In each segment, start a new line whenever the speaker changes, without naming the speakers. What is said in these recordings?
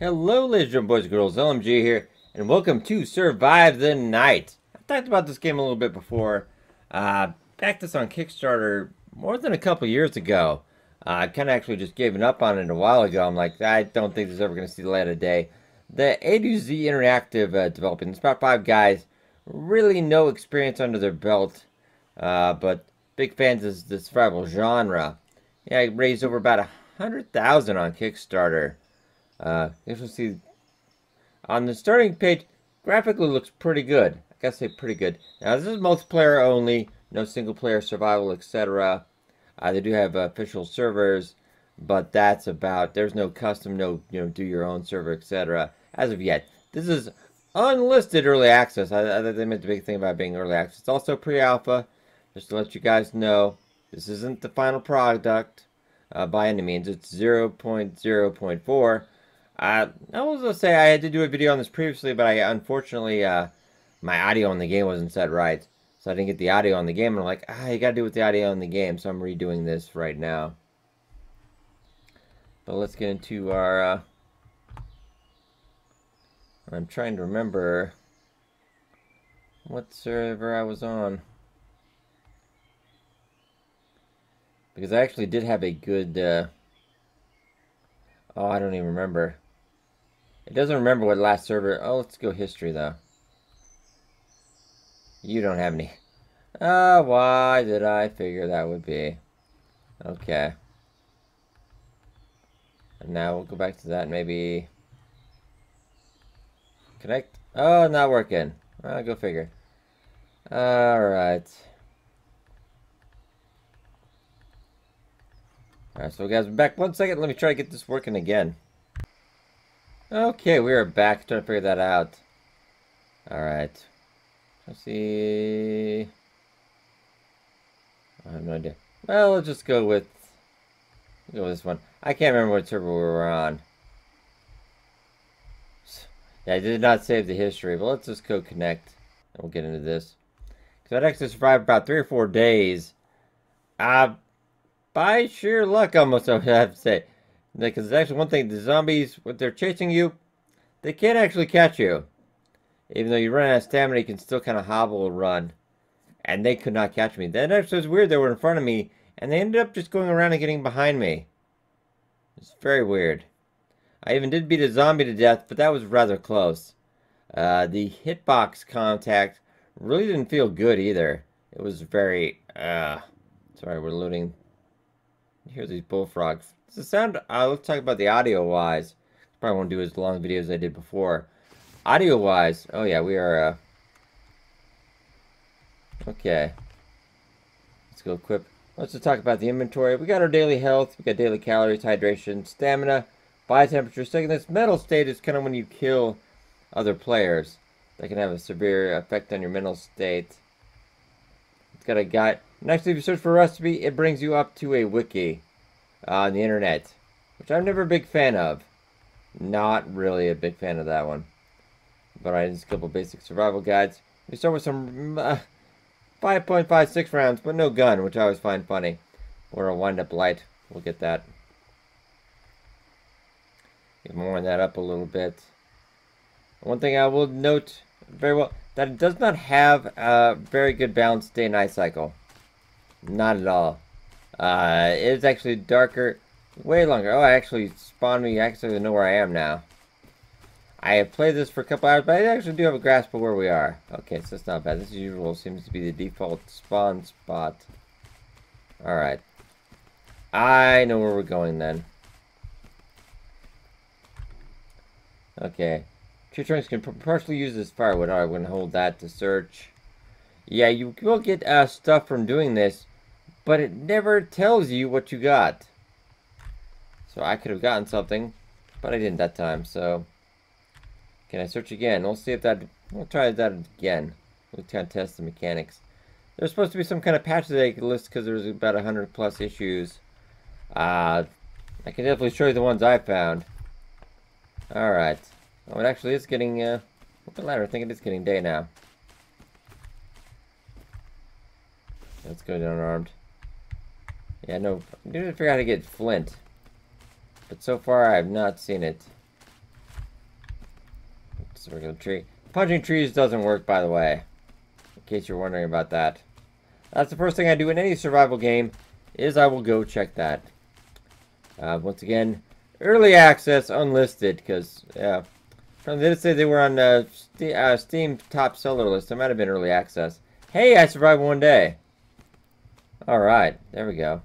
Hello, ladies and boys and girls, LMG here, and welcome to Survive the Night. I've talked about this game a little bit before. Backed this on Kickstarter more than a couple years ago. I kind of actually just gave up on it a while ago. I'm like, I don't think this is ever going to see the light of day. The A to Z Interactive developing. It's about 5 guys, really no experience under their belt, but big fans of the survival genre. Yeah, I raised over about 100,000 on Kickstarter. You can see on the starting page, graphically looks pretty good. I gotta say pretty good. Now this is multiplayer only, no single player survival, etc. They do have official servers, but that's about, there's no custom, no, do your own server, etc. as of yet. This is unlisted early access. I think they meant the big thing about being early access. It's also pre-alpha, just to let you guys know. This isn't the final product by any means. It's 0.0.4. I was gonna say I had to do a video on this previously, but unfortunately my audio on the game wasn't set right, so I didn't get the audio on the game. And I'm like, you gotta do with the audio on the game, so I'm redoing this right now. But let's get into our. I'm trying to remember what server I was on, because I actually did have a good. Oh, I don't even remember. It doesn't remember what last server. Oh, let's go history though. You don't have any. Why did I figure that would be? Okay. And now we'll go back to that. Maybe connect. Oh, not working. Go figure. Alright. Alright, so guys, we're back. 1 second. Let me try to get this working again. Okay, we are back. Trying to figure that out. Alright. Let's see. I have no idea. Well, let's just go with this one. I can't remember what server we were on. Yeah, I did not save the history, but let's just go connect. And we'll get into this. Because I'd actually survived about 3 or 4 days. By sheer luck, almost, I have to say. Because it's actually one thing, the zombies, when they're chasing you, they can't actually catch you. Even though you run out of stamina, you can still kind of hobble and run. And they could not catch me. That actually was weird. They were in front of me, and they ended up just going around and getting behind me. It's very weird. I even did beat a zombie to death, but that was rather close. The hitbox contact really didn't feel good either. It was very, sorry, we're looting. Here's these bullfrogs. Does it sound, let's talk about the audio-wise. Probably won't do as long videos as I did before. Audio-wise, oh yeah, we are, okay. Let's go equip. Let's just talk about the inventory. We got our daily health, we got daily calories, hydration, stamina, body temperature, sickness. Mental state is kind of when you kill other players. That can have a severe effect on your mental state. It's got a guide. And actually, if you search for a recipe, it brings you up to a wiki on the internet, which I'm never a big fan of. Not really a big fan of that one. But I just a couple basic survival guides. We start with some 5.56 rounds, but no gun, which I always find funny. Or a wind-up light. We'll get that. Get more on that up a little bit. One thing I will note very well, that it does not have a very good balanced day-night cycle. Not at all. It's actually darker, way longer. Oh, I actually spawned me. I actually know where I am now. I have played this for a couple hours, but I actually do have a grasp of where we are. Okay, so that's not bad. This, as usual, seems to be the default spawn spot. Alright. I know where we're going then. Okay. Tree trunks can partially use as firewood. Alright, we're going to hold that to search. Yeah, you will get stuff from doing this, but it never tells you what you got. So I could have gotten something, but I didn't that time, so... Can I search again? We'll see if that... We'll try that again. We'll try and test the mechanics. There's supposed to be some kind of patch that I could list because there's about 100 plus issues. I can definitely show you the ones I found. Alright. Oh, it actually is getting... What's the ladder? I think it is getting day now. Let's go down armed. Yeah, no. I need to figure out how to get flint. But so far, I have not seen it. regular tree. Punching trees doesn't work, by the way. In case you're wondering about that. That's the first thing I do in any survival game, is I will go check that. Once again, early access, unlisted, because, yeah. They did say they were on Steam top seller list. It might have been early access. Hey, I survived one day. Alright, there we go.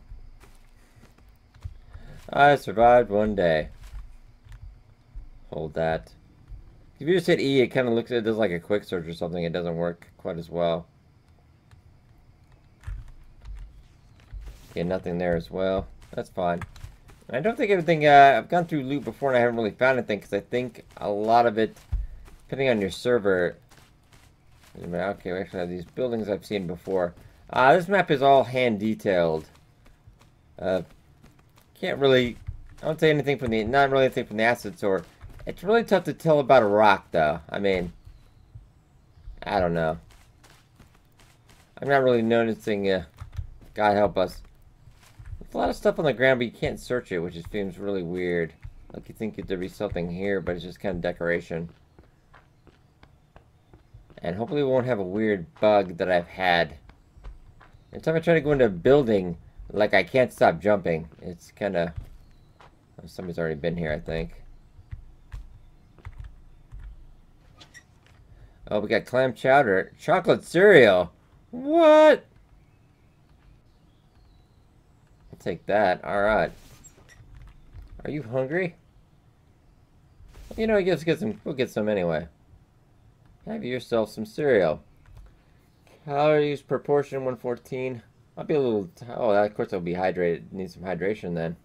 I survived one day. Hold that. If you just hit E, it kind of looks, it does like a quick search or something. It doesn't work quite as well. Yeah, nothing there as well. That's fine. I don't think everything, I've gone through loot before and I haven't really found anything, because I think a lot of it, depending on your server, okay, we actually have these buildings I've seen before. This map is all hand detailed. Can't really, I don't say anything from the, not really anything from the assets, or, it's really tough to tell about a rock, though. I mean, I don't know. I'm not really noticing, God help us. There's a lot of stuff on the ground, but you can't search it, which just seems really weird. Like you think there'd be something here, but it's just kind of decoration. And hopefully we won't have a weird bug that I've had. Every time I try to go into a building, like I can't stop jumping. It's kind of... Oh, somebody's already been here, I think. Oh, we got clam chowder. Chocolate cereal. What? I'll take that. Alright. Are you hungry? You know, let's get some. We'll get some anyway. Have yourself some cereal. Calories per portion 114. I'll be a little. Oh, of course I'll be hydrated. Need some hydration then.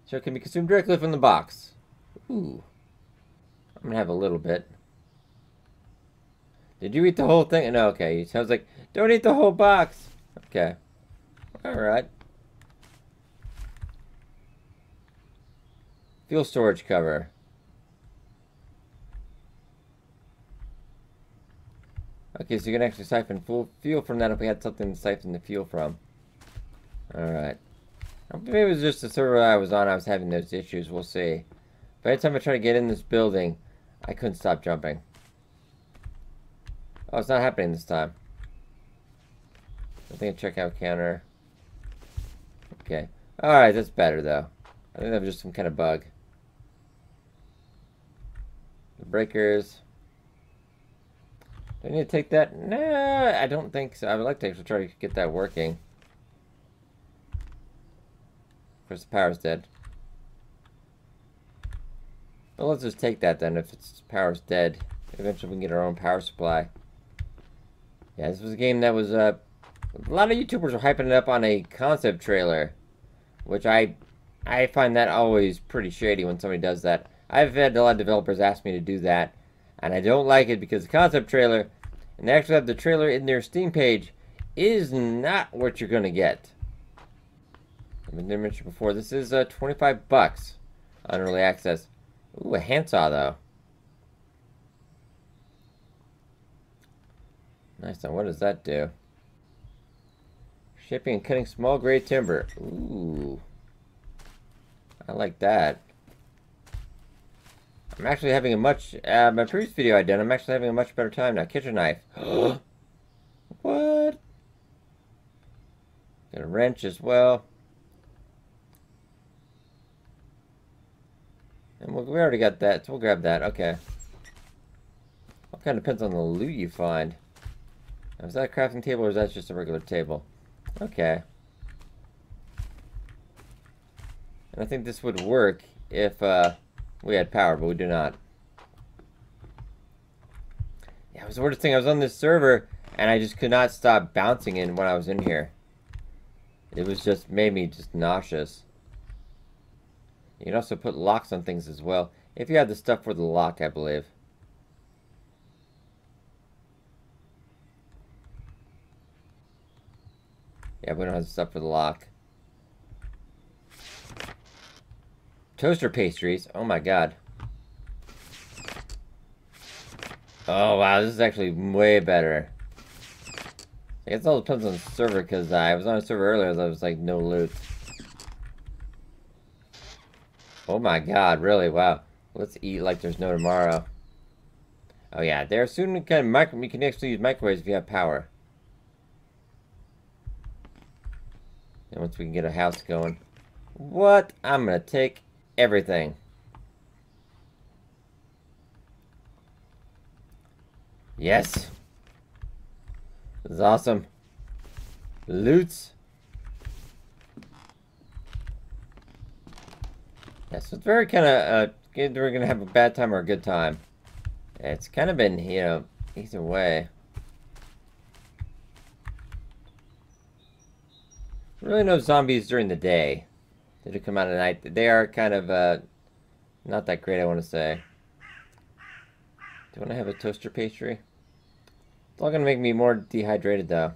So it can be consumed directly from the box. Ooh. I'm gonna have a little bit. Did you eat the whole thing? No, okay. It sounds like, don't eat the whole box. Okay. Alright. Fuel storage cover. Okay, so you can actually siphon full fuel from that if we had something to siphon the fuel from. Alright. Maybe it was just the server I was on, I was having those issues. We'll see. But every time I try to get in this building, I couldn't stop jumping. Oh, it's not happening this time. I think a checkout counter. Okay. Alright, that's better though. I think that was just some kind of bug. The breakers. Do I need to take that? No, I don't think so. I would like to actually try to get that working. Of course, the power's dead. Well, let's just take that then if its power's dead. Eventually we can get our own power supply. Yeah, this was a game that was, a lot of YouTubers were hyping it up on a concept trailer. Which I find that always pretty shady when somebody does that. I've had a lot of developers ask me to do that. And I don't like it because the concept trailer, and they actually have the trailer in their Steam page, is not what you're going to get. I mentioned before, this is 25 bucks on early access. Ooh, a handsaw though. Nice. Now, what does that do? Shaping and cutting small gray timber. Ooh. I like that. I'm actually having a much... my previous video I did, I'm actually having a much better time now. Kitchen knife. What? Got a wrench as well. And we already got that, so we'll grab that. Okay. All kind of depends on the loot you find. Now, is that a crafting table or is that just a regular table? Okay. And I think this would work if we had power, but we do not. Yeah, it was the weirdest thing. I was on this server and I just could not stop bouncing in when I was in here. It was just, made me just nauseous. You can also put locks on things as well. If you have the stuff for the lock, I believe. Yeah, we don't have the stuff for the lock. Toaster pastries. Oh my god. Oh wow, this is actually way better. I guess it all depends on the server, because I was on a server earlier and I was like, no loot. Oh my god, really? Wow. Let's eat like there's no tomorrow. Oh yeah, they're soon we can actually use microwaves if you have power. And once we can get a house going. What? I'm gonna take everything. Yes. This is awesome. Loots. Yeah, so it's very kind of, we're gonna have a bad time or a good time. It's kind of been, you know, either way. Really no zombies during the day. They do come out at night. They are kind of, not that great, I want to say. Do you want to have a toaster pastry? It's all gonna make me more dehydrated, though.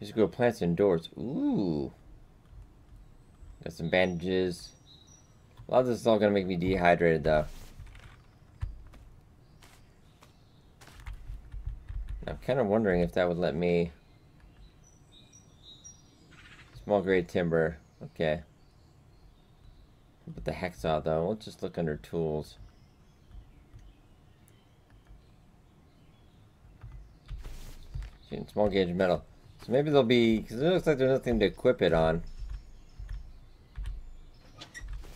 Just grow plants indoors. Ooh. Got some bandages. A lot of this is all gonna make me dehydrated, though. I'm kind of wondering if that would let me... Small grade timber. Okay. Put the hacksaw, though. Let's just look under tools. Small gauge metal. So maybe there'll be... Because it looks like there's nothing to equip it on.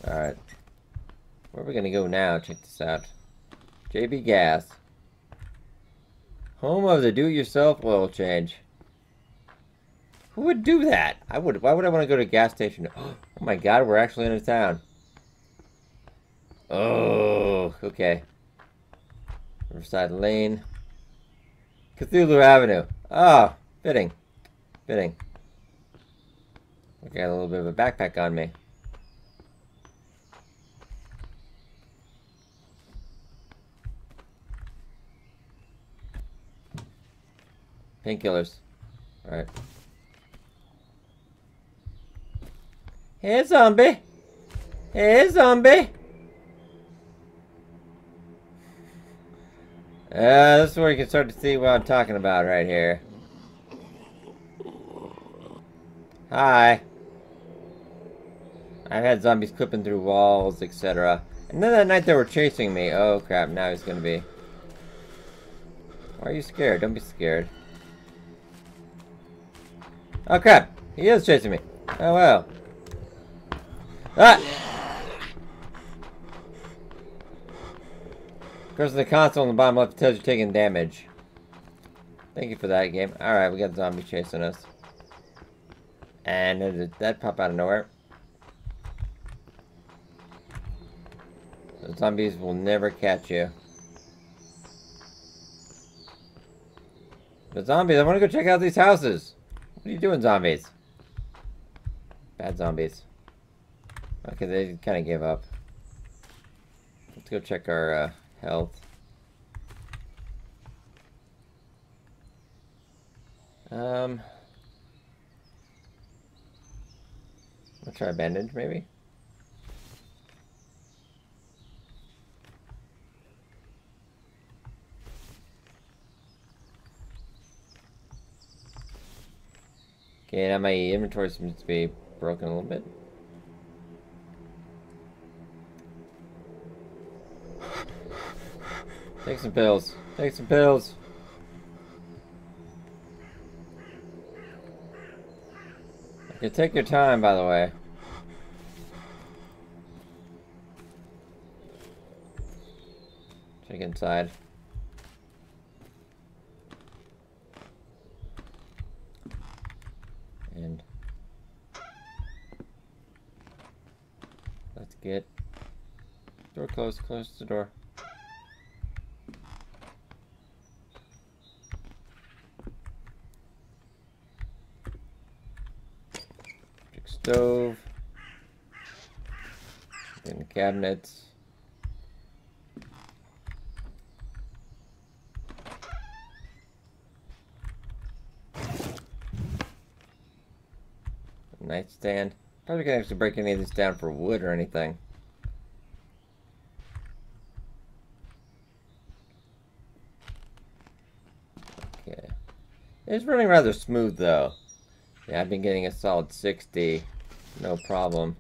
Alright. Where are we going to go now? Check this out. JB Gas. Home of the do-it-yourself oil change. Who would do that? I would. Why would I want to go to a gas station? Oh my god, we're actually in a town. Oh, okay. Riverside Lane. Cthulhu Avenue. Oh, fitting. Fitting. I got a little bit of a backpack on me. Painkillers. Alright. Hey, zombie! Hey, zombie! This is where you can start to see what I'm talking about right here. Hi. I've had zombies clipping through walls, etc. And then that night they were chasing me. Oh crap, now he's gonna be... Why are you scared? Don't be scared. Oh crap! He is chasing me! Oh well. Ah! Of course, the console on the bottom left tells you taking damage. Thank you for that, game. Alright, we got zombies chasing us. And did that pop out of nowhere? The zombies will never catch you. The zombies, I want to go check out these houses. What are you doing, zombies? Bad zombies. Okay, they kind of gave up. Let's go check our health. Let's try a bandage, maybe? Okay, now my inventory seems to be broken a little bit. Take some pills. Take some pills. Okay, take your time, by the way. Check inside. And let's get door closed. Close the door. Stove. In the cabinets. Nightstand. Probably can't actually break any of this down for wood or anything. Okay. It's running rather smooth though. Yeah, I've been getting a solid 60. No problem.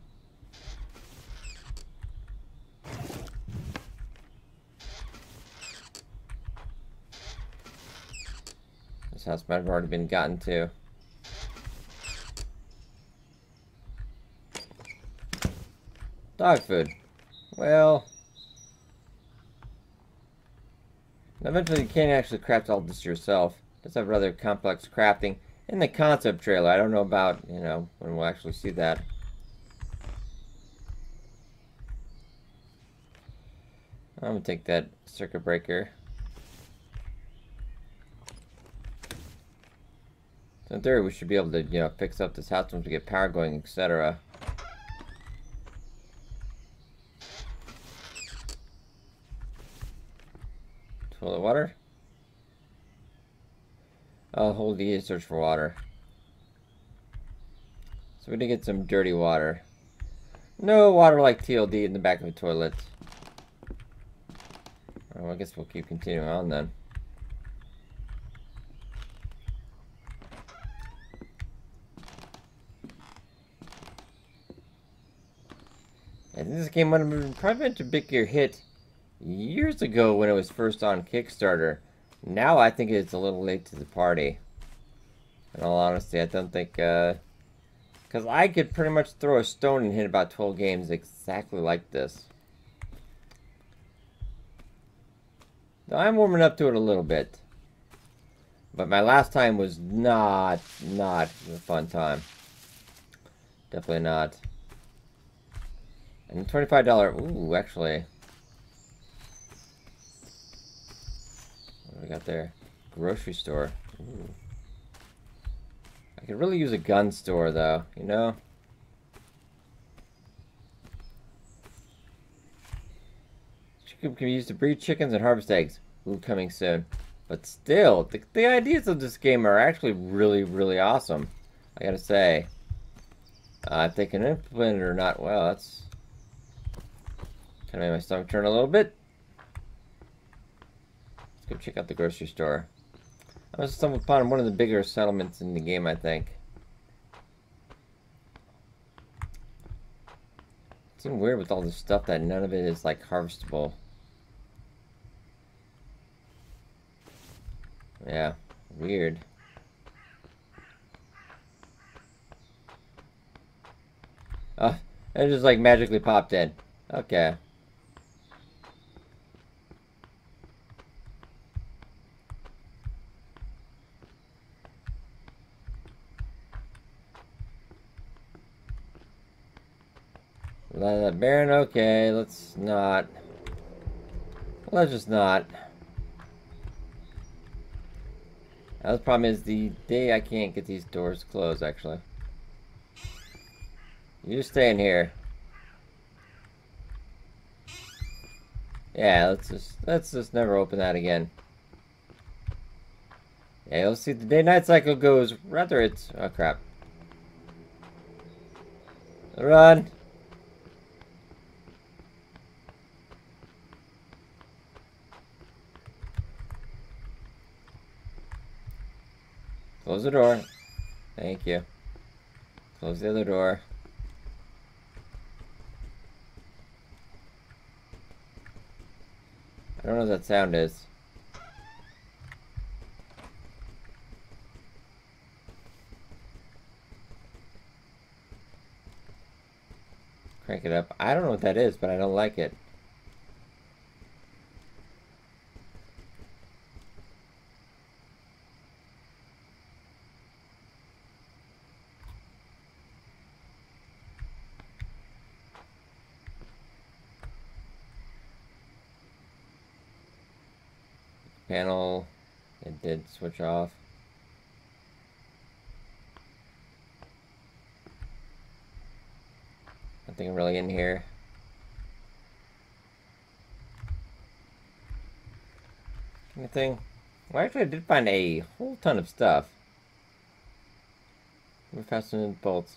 house might have already been gotten to. Dog food. Well, eventually you can't actually craft all this yourself. It does have rather complex crafting in the concept trailer. I don't know about, you know, when we'll actually see that. I'm gonna take that circuit breaker. So in theory, we should be able to, you know, fix up this house once we get power going, etc. Toilet water? I'll hold E to search for water. So we need to get some dirty water. No water like TLD in the back of a toilet. Well, I guess we'll keep continuing on then. I think this game would have probably been a bigger hit years ago when it was first on Kickstarter. Now I think it's a little late to the party. In all honesty, I don't think, because I could pretty much throw a stone and hit about 12 games exactly like this. Now, I'm warming up to it a little bit. But my last time was not a fun time. Definitely not. And $25, ooh, actually. What do we got there? Grocery store. Ooh. I could really use a gun store, though, you know? Chicken can be used to breed chickens and harvest eggs. Ooh, coming soon. But still, the ideas of this game are actually really awesome. I gotta say. If they can implement it or not, well, that's kind of made my stomach turn a little bit. Let's go check out the grocery store. I must have stumbled upon one of the bigger settlements in the game, I think. It seems weird with all this stuff that none of it is, like, harvestable. Yeah, weird. Oh, it just, like, magically popped in. Okay. Baron, okay, let's not. Let's just not. Now, the problem is the day I can't get these doors closed, actually. You stay in here. Yeah, let's just never open that again. Yeah, you'll see the day-night cycle goes rather it's oh crap. Run! Close the door. Thank you. Close the other door. I don't know what that sound is. Crank it up. I don't know what that is, but I don't like it. Panel, it did switch off. Nothing really in here. Anything? Well, actually, I did find a whole ton of stuff. We're fastening bolts.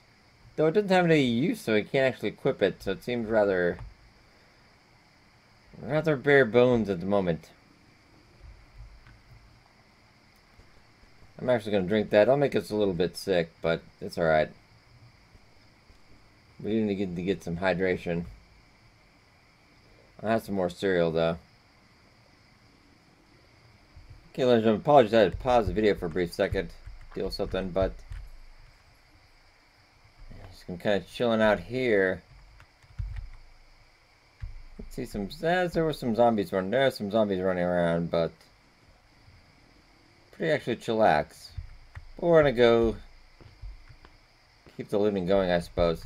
Though it doesn't have any use, so we can't actually equip it, so it seems rather bare bones at the moment. I'm actually going to drink that. It'll make us a little bit sick, but it's alright. We do need to get some hydration. I'll have some more cereal, though. Okay, ladies and gentlemen, apologies, I had to pause the video for a brief second, deal with something, but I'm kind of chilling out here. Let's see some. There were some zombies running. There are some zombies running around, but pretty actually chillax. But we're gonna go keep the looting going, I suppose.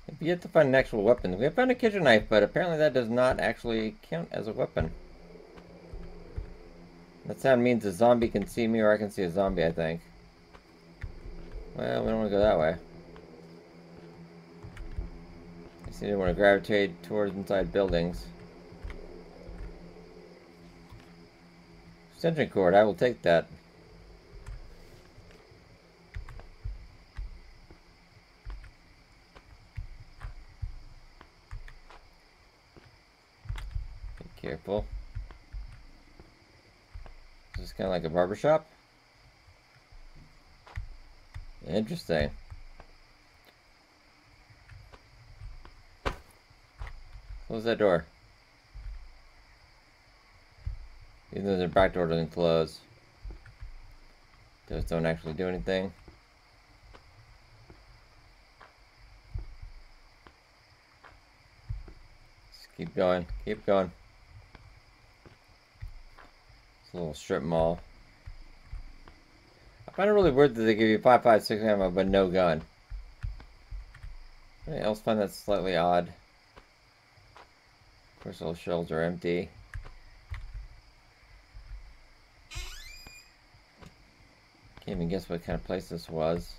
I've yet to find an actual weapon. We have found a kitchen knife, but apparently that does not actually count as a weapon. That sound means a zombie can see me, or I can see a zombie, I think. Well, we don't want to go that way. I see they want to gravitate towards inside buildings. Extension cord, I will take that. Be careful. Is this kind of like a barber shop? Interesting. Close that door. Even though the back door doesn't close. Those don't actually do anything. Just keep going. Keep going. It's a little strip mall. I find it really weird that they give you 5.56 ammo but no gun. Anyone else find that slightly odd? Of course, all shells are empty. Can't even guess what kind of place this was.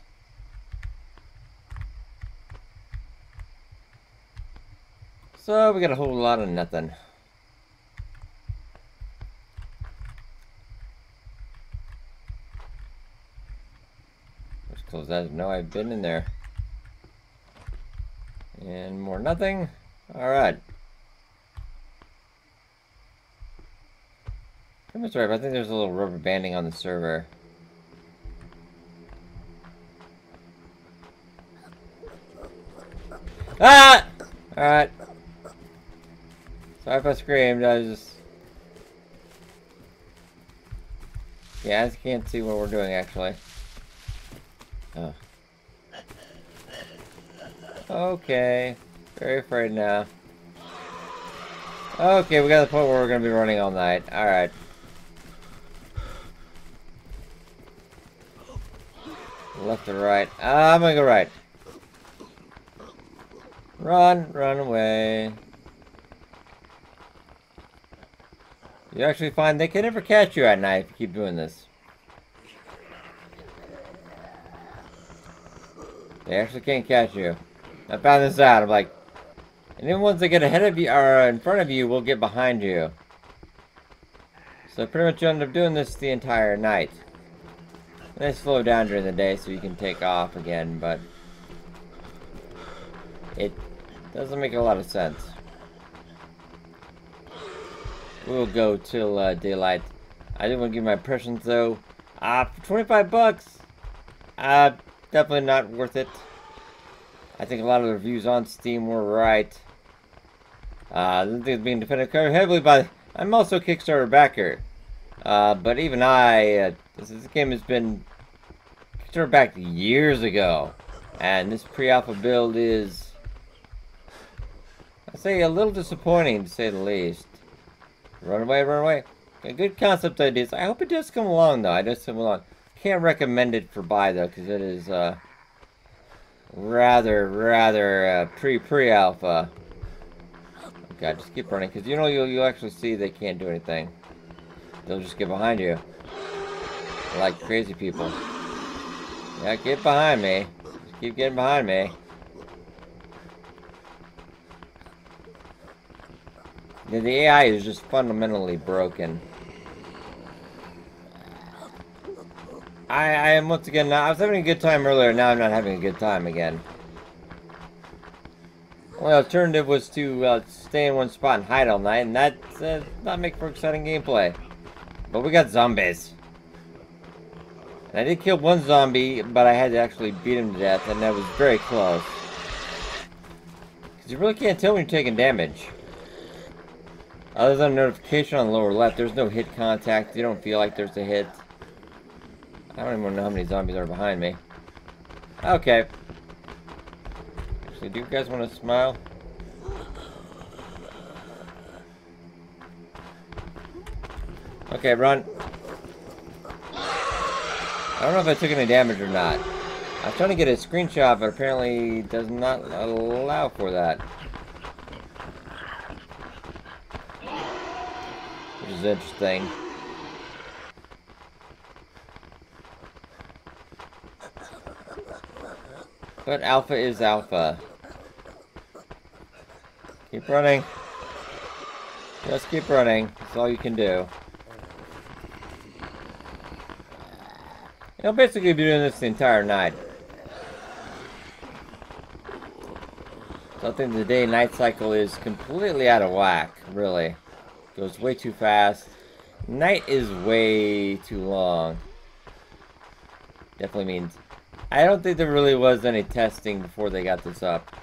So we got a whole lot of nothing. Let's close that. No, I've been in there. And more nothing. Alright. Pretty much right, but I think there's a little rubber banding on the server. Ah! Alright. Sorry if I screamed, I just... Yeah, I just can't see what we're doing, actually. Oh. Okay. Very afraid now. Okay, we got the point where we're gonna be running all night. Alright. Left or right? I'm gonna go right. Run, run away. You actually find they can never catch you at night if you keep doing this. They actually can't catch you. I found this out. I'm like, and then once they get ahead of you or in front of you, we'll get behind you. So pretty much you end up doing this the entire night. And they slow down during the day so you can take off again, but it doesn't make a lot of sense. We'll go till daylight. I didn't want to give my impressions though. For 25 bucks, definitely not worth it. I think a lot of the reviews on Steam were right. This thing's being defended very heavily by. I'm also a Kickstarter backer, but even this game has been Kickstarter backed years ago, and this pre-alpha build is, I say, a little disappointing to say the least. Run away, run away. Good concept ideas. I hope it does come along though. It does come along. Can't recommend it for buy though, because it is rather pre-alpha. Oh God, just keep running, because you know you'll actually see they can't do anything. They'll just get behind you, like crazy people. Yeah, get behind me. Just keep getting behind me. Yeah, the AI is just fundamentally broken. I am once again, I was having a good time earlier, now I'm not having a good time again. Well, the alternative was to stay in one spot and hide all night, and that not make for exciting gameplay. But we got zombies. And I did kill one zombie, but I had to actually beat him to death, and that was very close. You really can't tell when you're taking damage. Other than a notification on the lower left, there's no hit contact. You don't feel like there's a hit. I don't even know how many zombies are behind me. Okay. Actually, do you guys want to smile? Okay, run. I don't know if I took any damage or not. I was trying to get a screenshot, but apparently it does not allow for that. Which is interesting. But alpha is alpha. Keep running. Just keep running. That's all you can do. You'll basically be doing this the entire night. So I think the day-night cycle is completely out of whack, really. Goes way too fast. Night is way too long. Definitely means... I don't think there really was any testing before they got this up.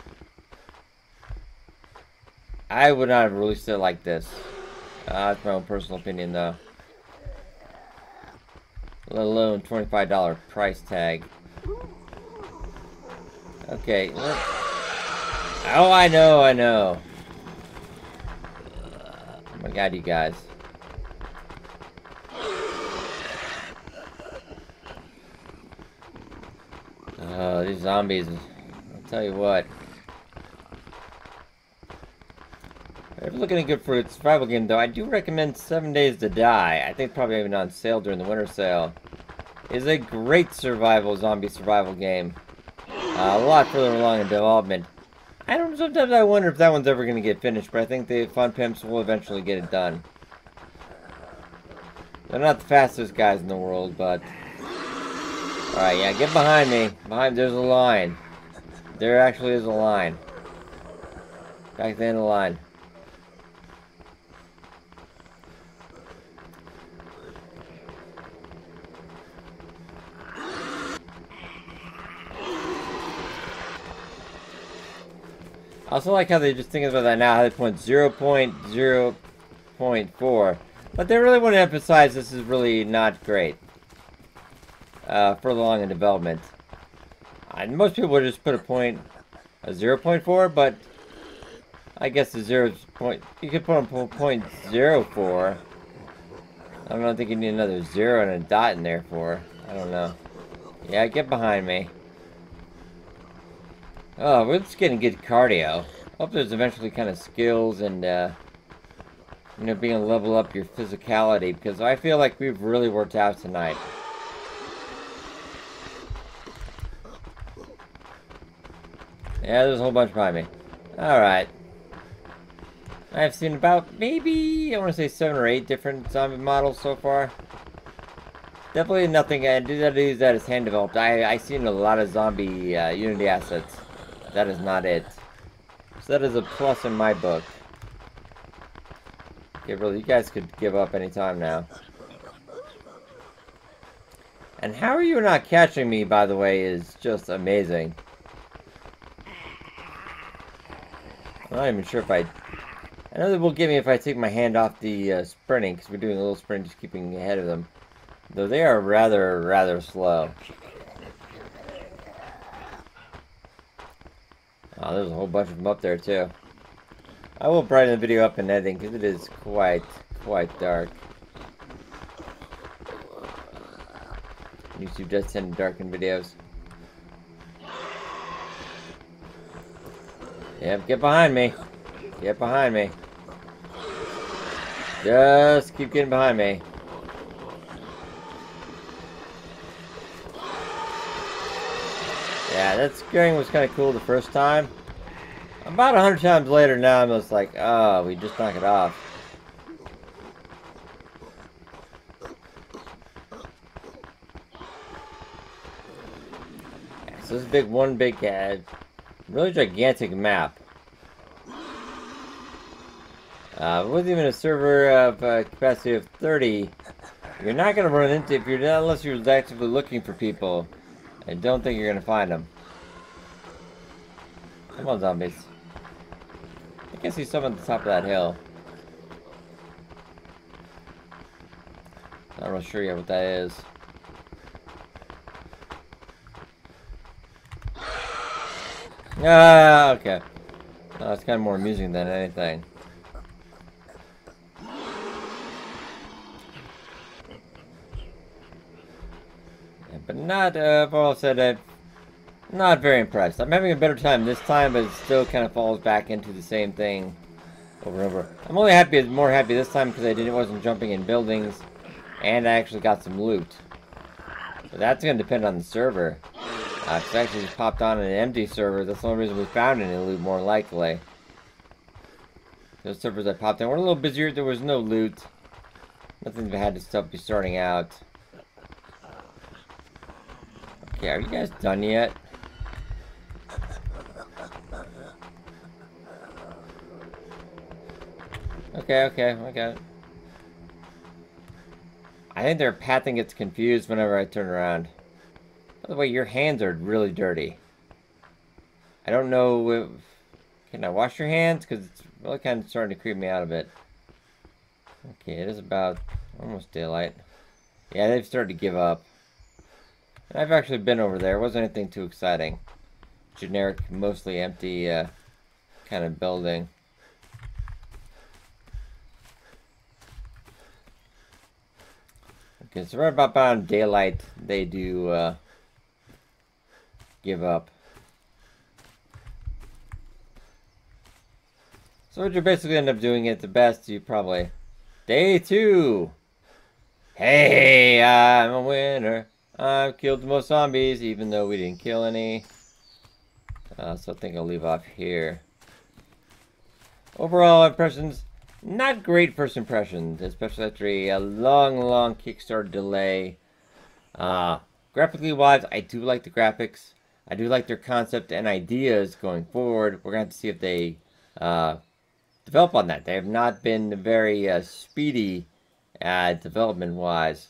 I would not have released it like this. That's my own personal opinion, though. Let alone $25 price tag. Okay. Oh, I know. Oh my god, you guys. Oh, these zombies. I'll tell you what. If you're looking good for a survival game, though, I do recommend 7 Days to Die. I think it's probably even on sale during the winter sale. It's a great zombie survival game. A lot further along in development. Sometimes I wonder if that one's ever going to get finished, but I think the Fun Pimps will eventually get it done. They're not the fastest guys in the world, but... Alright, yeah, get behind me. There's a line. There actually is a line. Back to the end of the line. I also like how they just think about that now, how they point 0.0.4. But they really want to emphasize this is really not great. Further along in development. And most people would just put a 0.4, but I guess the you could put a 0.04. I don't think you need another 0 and a dot in there for. I don't know. Yeah, get behind me. Oh, we're just getting good cardio. Hope there's eventually kind of skills and, you know, being able to level up your physicality, because I feel like we've really worked out tonight. Yeah, there's a whole bunch behind me. Alright. I've seen about, maybe, I want to say 7 or 8 different zombie models so far. Definitely nothing, I did use that as hand developed. I seen a lot of zombie Unity assets. That is not it. So that is a plus in my book. Okay, really, you guys could give up anytime now. And how are you not catching me, by the way, is just amazing. I'm not even sure if I know they will get me if I take my hand off the sprinting, because we're doing a little sprint, just keeping ahead of them. Though they are rather slow. Oh, there's a whole bunch of them up there, too. I will brighten the video up in editing, because it is quite dark. YouTube does tend to darken videos. Yep, get behind me. Get behind me. Just keep getting behind me. Yeah, that scaring was kind of cool the first time. About 100 times later now, I'm just like, oh, we just knock it off. Yeah, so this is one big, really gigantic map. With even a server of capacity of 30, you're not going to run into, unless you're actively looking for people. I don't think you're going to find them. Come on, zombies. think I see some at the top of that hill. Not really sure yet what that is. Ah, okay. That's kind of more amusing than anything. Yeah, but not, for all said, I'm not very impressed. I'm having a better time this time, but it still kind of falls back into the same thing over and over. I'm only more happy this time because I wasn't jumping in buildings, and I actually got some loot. But that's going to depend on the server. Because I actually just popped on an empty server. That's the only reason we found any loot, more likely. Those servers I popped in were a little busier. There was no loot. Nothing that had to be starting out. Okay, are you guys done yet? Okay, I got it. I think their pathing gets confused whenever I turn around. By the way, your hands are really dirty. I don't know if... Can I wash your hands? Because it's really kind of starting to creep me out a bit. Okay, it is about almost daylight. Yeah, they've started to give up. And I've actually been over there. It wasn't anything too exciting. Generic, mostly empty kind of building. Okay, so right about daylight, they do give up. So what you basically end up doing at the best, you probably... Day 2! Hey, I'm a winner. I've killed the most zombies, even though we didn't kill any. So I think I'll leave off here. Overall impressions, not great first impressions, especially after a long Kickstarter delay. Graphically wise, I do like the graphics. I do like their concept and ideas going forward. We're going to have to see if they develop on that. They have not been very speedy development-wise.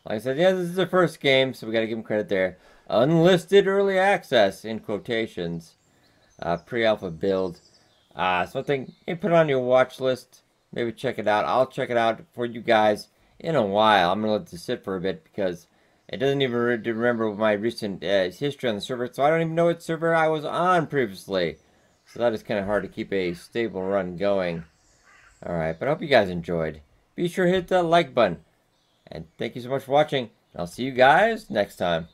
Like I said, yeah, this is their first game, so we got to give them credit there. Unlisted early access, in quotations. Pre-alpha build. So I think you put it on your watch list. Maybe check it out. I'll check it out for you guys in a while. I'm going to let this sit for a bit because it doesn't even remember my recent history on the server, so I don't even know what server I was on previously. So that is kind of hard to keep a stable run going. Alright, but I hope you guys enjoyed. Be sure to hit that like button. And thank you so much for watching. I'll see you guys next time.